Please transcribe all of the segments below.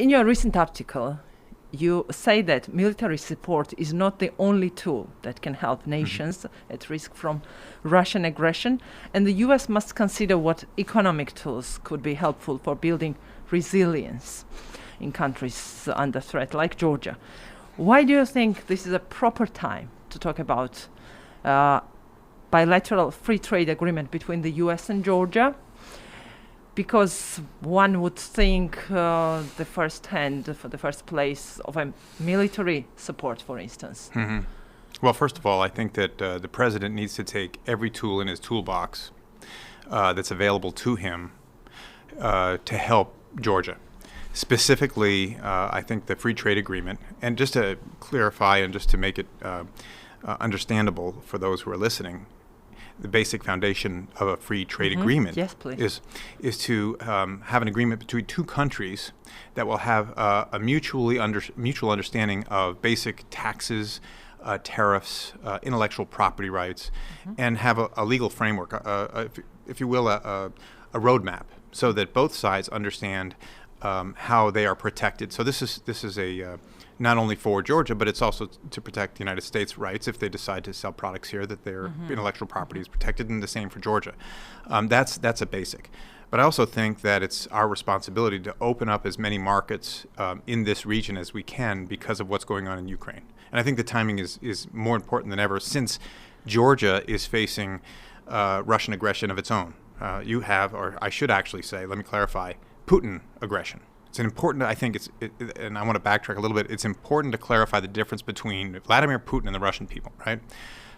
In your recent article, you say that military support is not the only tool that can help nations at risk from Russian aggression, and the US must consider what economic tools could be helpful for building resilience in countries under threat, like Georgia. Why do you think this is a proper time to talk about bilateral free trade agreement between the US and Georgia? Because one would think for the first place of a military support, for instance. Well, first of all, I think that the president needs to take every tool in his toolbox that's available to him to help Georgia. Specifically, I think the free trade agreement, and just to clarify and just to make it understandable for those who are listening, the basic foundation of a free trade agreement is to have an agreement between two countries that will have a mutual understanding of basic taxes, tariffs, intellectual property rights, and have a legal framework, if you will, a roadmap, so that both sides understand how they are protected. So this is a not only for Georgia, but it's also to protect the United States' rights if they decide to sell products here, that their intellectual property is protected, and the same for Georgia. That's a basic. But I also think that it's our responsibility to open up as many markets in this region as we can because of what's going on in Ukraine. And I think the timing is more important than ever since Georgia is facing Russian aggression of its own. You have, or I should actually say, let me clarify, Putin aggression. It's important, I think, and I want to backtrack a little bit, it's important to clarify the difference between Vladimir Putin and the Russian people, right?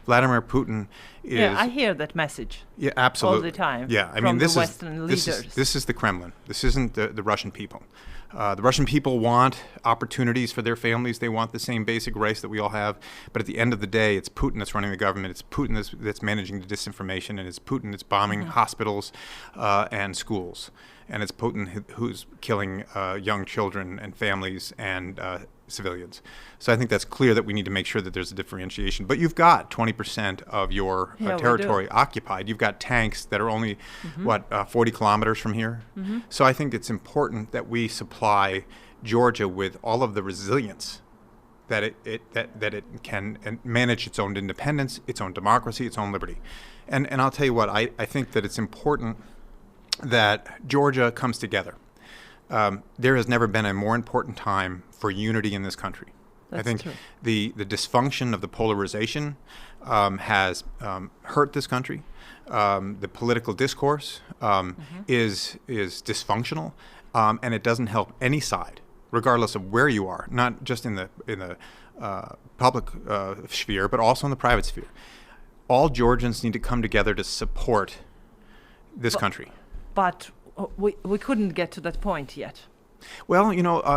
Vladimir Putin is... Yeah, I hear that message. Yeah, absolutely. All the time. Yeah, I mean, this Western leaders. This is the Kremlin. This isn't the Russian people. The Russian people want opportunities for their families. They want the same basic rights that we all have. But at the end of the day, it's Putin that's running the government. It's Putin that's managing the disinformation. And it's Putin that's bombing hospitals and schools. And it's Putin who's killing young children and families and civilians. So I think that's clear that we need to make sure that there's a differentiation. But you've got 20% of your territory occupied. You've got tanks that are only, 40 kilometers from here? So I think it's important that we supply Georgia with all of the resilience that it can manage its own independence, its own democracy, its own liberty. And I'll tell you what, I think that it's important that Georgia comes together. There has never been a more important time for unity in this country. I think true. The dysfunction of the polarization has hurt this country. The political discourse is dysfunctional, and it doesn't help any side, regardless of where you are, not just in the public sphere, but also in the private sphere. All Georgians need to come together to support this country. But we couldn't get to that point yet. Well,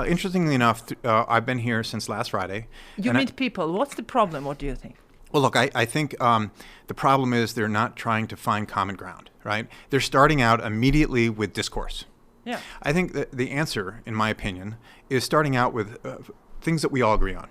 interestingly enough, I've been here since last Friday. You meet people. What's the problem? What do you think? Well, look, I think the problem is they're not trying to find common ground, right? They're starting out immediately with discourse. Yeah. I think that the answer, in my opinion, is starting out with things that we all agree on.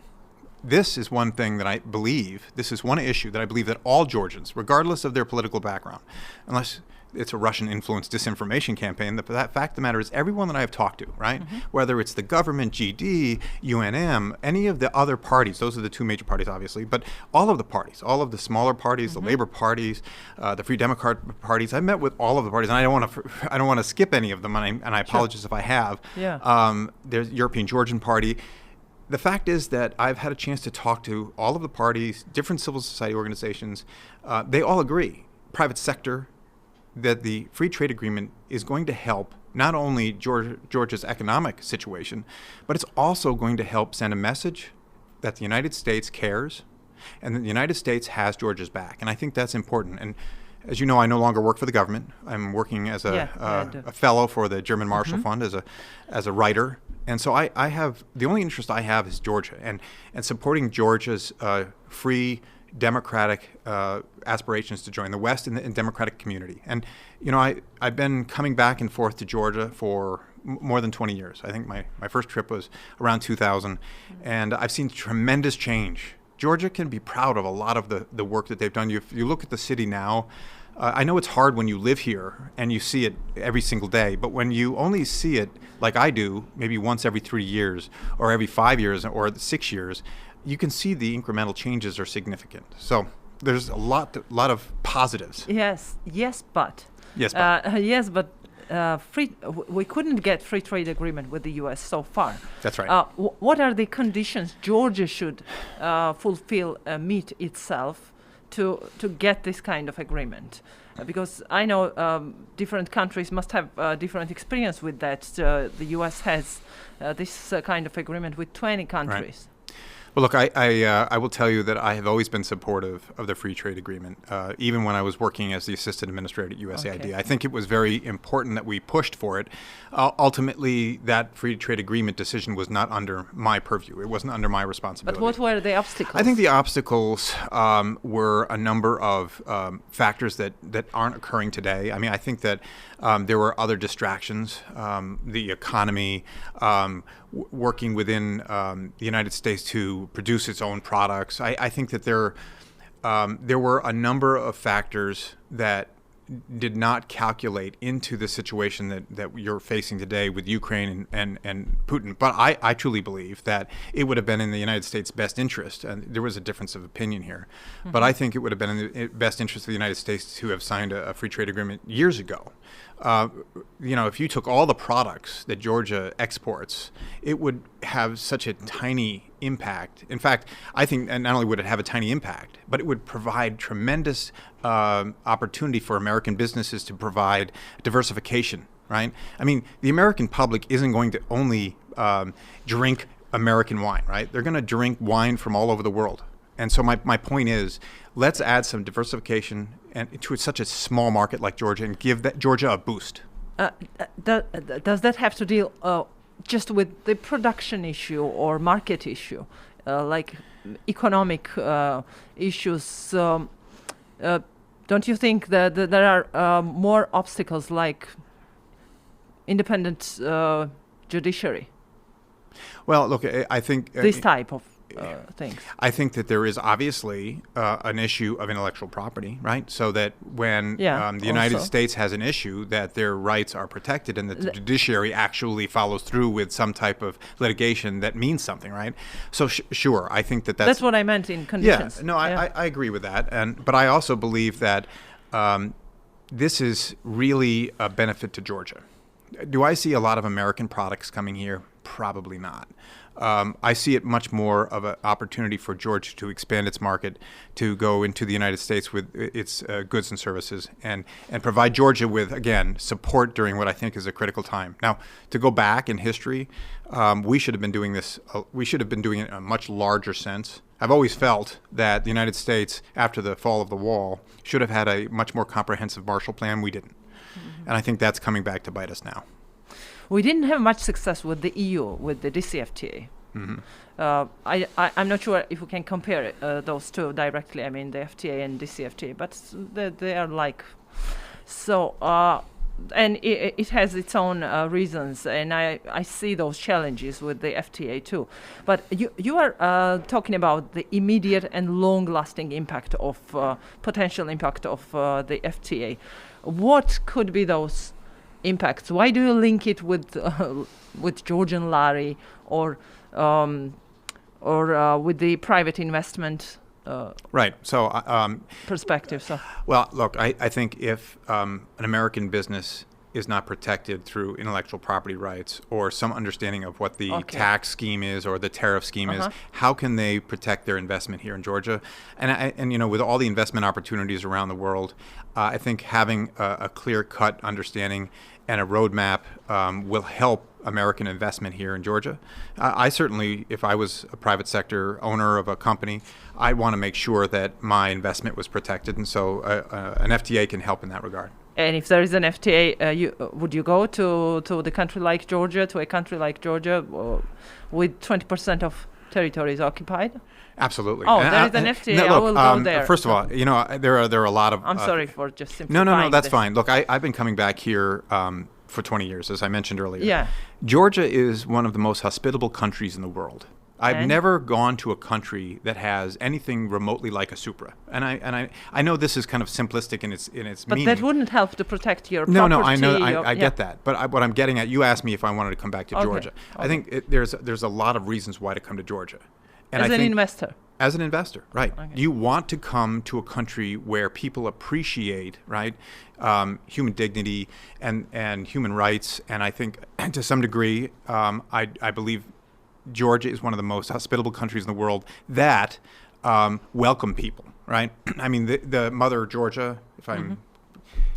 This is one thing that I believe, this is one issue that I believe that all Georgians, regardless of their political background, unless it's a Russian-influenced disinformation campaign, the fact of the matter is everyone that I have talked to, right, whether it's the government, GD, UNM, any of the other parties, those are the two major parties, obviously, but all of the parties, all of the smaller parties, the labor parties, the Free Democrat parties, I met with all of the parties, and I don't want to skip any of them, and I apologize if I have. Yeah. There's European Georgian Party. The fact is that I've had a chance to talk to all of the parties, different civil society organizations. They all agree, private sector, that the free trade agreement is going to help not only Georgia's economic situation, but it's also going to help send a message that the United States cares and that the United States has Georgia's back. And I think that's important. And as you know, I no longer work for the government. I'm working as a fellow for the German Marshall Fund, as a writer. And so I have, the only interest I have is Georgia and supporting Georgia's free democratic aspirations to join the West and the democratic community. And, I've been coming back and forth to Georgia for more than 20 years. I think my first trip was around 2000, and I've seen tremendous change. Georgia can be proud of a lot of the work that they've done. If you look at the city now, I know it's hard when you live here and you see it every single day, but when you only see it like I do, maybe once every 3 years or every 5 years or 6 years, you can see the incremental changes are significant. So there's a lot of positives. Yes, but we couldn't get free trade agreement with the U.S. so far. That's right. What are the conditions Georgia should fulfill, meet itself to get this kind of agreement? Because I know different countries must have different experience with that. The U.S. has this kind of agreement with 20 countries. Right. Well, look, I will tell you that I have always been supportive of the free trade agreement, even when I was working as the assistant administrator at USAID. Okay. I think it was very important that we pushed for it. Ultimately, that free trade agreement decision was not under my purview. It wasn't under my responsibility. But what were the obstacles? I think the obstacles were a number of factors that aren't occurring today. I mean, I think that there were other distractions, the economy, working within the United States to produce its own products. I think that there were a number of factors that did not calculate into the situation that you're facing today with Ukraine and Putin. But I truly believe that it would have been in the United States' best interest, and there was a difference of opinion here, but I think it would have been in the best interest of the United States to have signed a free trade agreement years ago. If you took all the products that Georgia exports, it would have such a tiny impact. In fact, I think not only would it have a tiny impact, but it would provide tremendous opportunity for American businesses to provide diversification, right? I mean, the American public isn't going to only drink American wine, right? They're going to drink wine from all over the world. And so my point is, let's add some diversification and to such a small market like Georgia and give that Georgia a boost. Does that have to deal just with the production issue or market issue, like economic issues? Don't you think that there are more obstacles like independent judiciary? Well, look, I think this type of things. I think that there is obviously an issue of intellectual property, right? So that when the United States has an issue, that their rights are protected and that the judiciary actually follows through with some type of litigation that means something, right? So sure, I think that's what I meant in conditions. Yeah, no, I agree with that, but I also believe that this is really a benefit to Georgia. Do I see a lot of American products coming here? Probably not. I see it much more of an opportunity for Georgia to expand its market, to go into the United States with its goods and services, and provide Georgia with, again, support during what I think is a critical time. Now, to go back in history, we should have been doing this. We should have been doing it in a much larger sense. I've always felt that the United States, after the fall of the wall, should have had a much more comprehensive Marshall Plan. We didn't. Mm-hmm. And I think that's coming back to bite us now. We didn't have much success with the EU, with the DCFTA. Mm-hmm. I'm not sure if we can compare those two directly. I mean, the FTA and DCFTA, but they are like so. And it has its own reasons, and I see those challenges with the FTA too. But you are talking about the immediate and long-lasting impact of potential impact of the FTA. What could be those impacts? Why do you link it with Georgian lari or with the private investment? Right. So perspective. So. Well, look, I think if an American business is not protected through intellectual property rights or some understanding of what the tax scheme is or the tariff scheme is, how can they protect their investment here in Georgia? And you know, with all the investment opportunities around the world, I think having a clear-cut understanding and a roadmap will help American investment here in Georgia. I certainly, if I was a private sector owner of a company, I'd want to make sure that my investment was protected, and so an FTA can help in that regard. And if there is an FTA, would you go to a country like Georgia, with 20% of territories occupied? Absolutely. Oh, there is an FTA. No, look, I will go there. First of all, you know, there are a lot of. I'm sorry for just simplifying. No, that's fine. Look, I've been coming back here for 20 years, as I mentioned earlier. Yeah. Georgia is one of the most hospitable countries in the world. I've And? never gone to a country that has anything remotely like a Supra, and I know this is kind of simplistic in its But meaning. that wouldn't help to protect your No, property. I know, your- I get that. But what I'm getting at, you asked me if I wanted to come back to Okay, Georgia. I okay. think there's a lot of reasons why to come to Georgia. And As I an think investor. as an investor, right? Okay. You want to come to a country where people appreciate, right, human dignity and human rights. And I think, to some degree, I believe Georgia is one of the most hospitable countries in the world that welcome people, right? I mean, the mother Georgia, if I'm,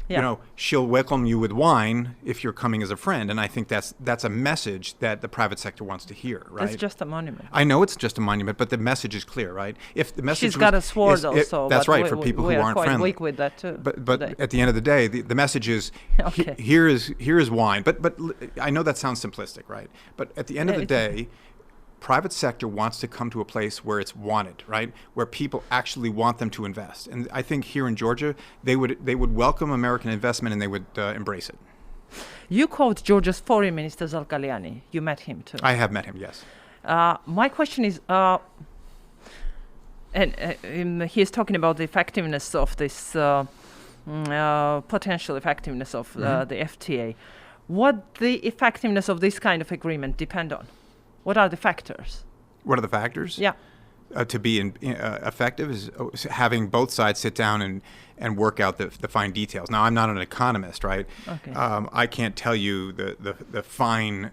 Yeah. you know, she'll welcome you with wine if you're coming as a friend, and I think that's a message that the private sector wants to hear, right? It's just a monument. I know it's just a monument, but the message is clear, right? If the message She's got a sword also. that's but right, for people we who are aren't quite friendly. weak with that too. But today. at the end of the day, the message is Okay. here is wine. But I know that sounds simplistic, right? But at the end of the day, private sector wants to come to a place where it's wanted, right? Where people actually want them to invest. And I think here in Georgia, they would welcome American investment and they would embrace it. You quote Georgia's foreign minister Zalkaliani. You met him too. I have met him, yes. My question is, he is talking about the effectiveness of this potential effectiveness of the FTA. What the effectiveness of this kind of agreement depend on? What are the factors? What are the factors? Yeah. To be effective is having both sides sit down and work out the fine details. Now, I'm not an economist, right? Okay. I can't tell you the fine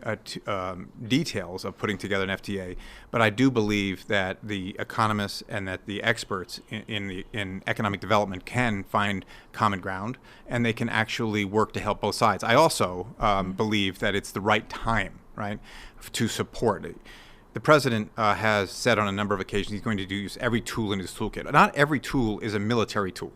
details of putting together an FTA, but I do believe that the economists and that the experts in economic development can find common ground, and they can actually work to help both sides. I also believe that it's the right time, right, to support it. The president has said on a number of occasions he's going to use every tool in his toolkit. Not every tool is a military tool.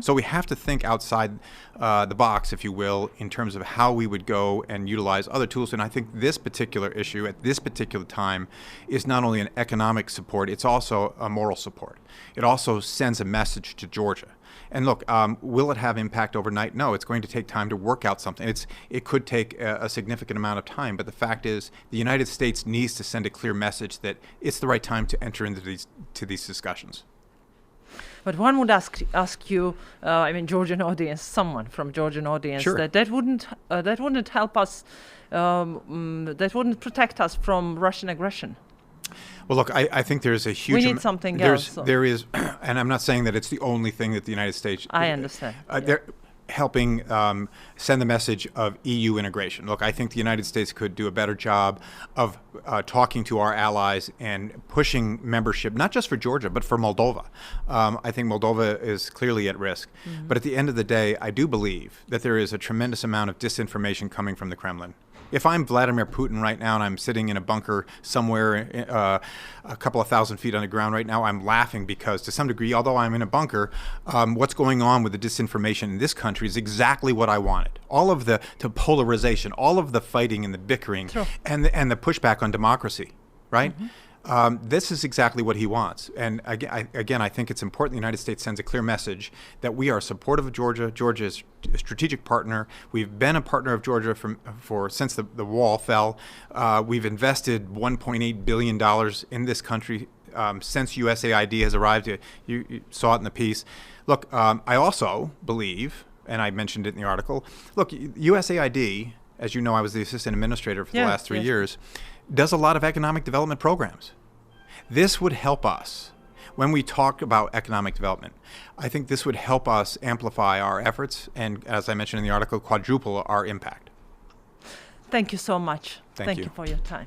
So we have to think outside the box, if you will, in terms of how we would go and utilize other tools. And I think this particular issue at this particular time is not only an economic support, it's also a moral support. It also sends a message to Georgia. And look, will it have impact overnight? No, it's going to take time to work out something. It could take a significant amount of time, but the fact is the United States needs to send a clear message that it's the right time to enter into these discussions. But one would ask you, Georgian audience, someone from Georgian audience, Sure. that wouldn't help us, that wouldn't protect us from Russian aggression. Well, look, I think there's a huge... We need something else. There is, and I'm not saying that it's the only thing that the United States... I understand. They're helping send the message of EU integration. Look, I think the United States could do a better job of talking to our allies and pushing membership, not just for Georgia, but for Moldova. I think Moldova is clearly at risk. But at the end of the day, I do believe that there is a tremendous amount of disinformation coming from the Kremlin. If I'm Vladimir Putin right now and I'm sitting in a bunker somewhere a couple of thousand feet underground right now, I'm laughing because to some degree, although I'm in a bunker, what's going on with the disinformation in this country is exactly what I wanted. All of the polarization, all of the fighting and the bickering, Sure. and the pushback on democracy, right? This is exactly what he wants. And again, I think it's important the United States sends a clear message that we are supportive of Georgia. Georgia is a strategic partner. We've been a partner of Georgia since the wall fell. We've invested $1.8 billion in this country since USAID has arrived. You saw it in the piece. Look, I also believe, and I mentioned it in the article, look, USAID, as you know, I was the assistant administrator for the last 3 years, does a lot of economic development programs. This would help us when we talk about economic development. I think this would help us amplify our efforts and, as I mentioned in the article, quadruple our impact. Thank you so much. Thank you you for your time.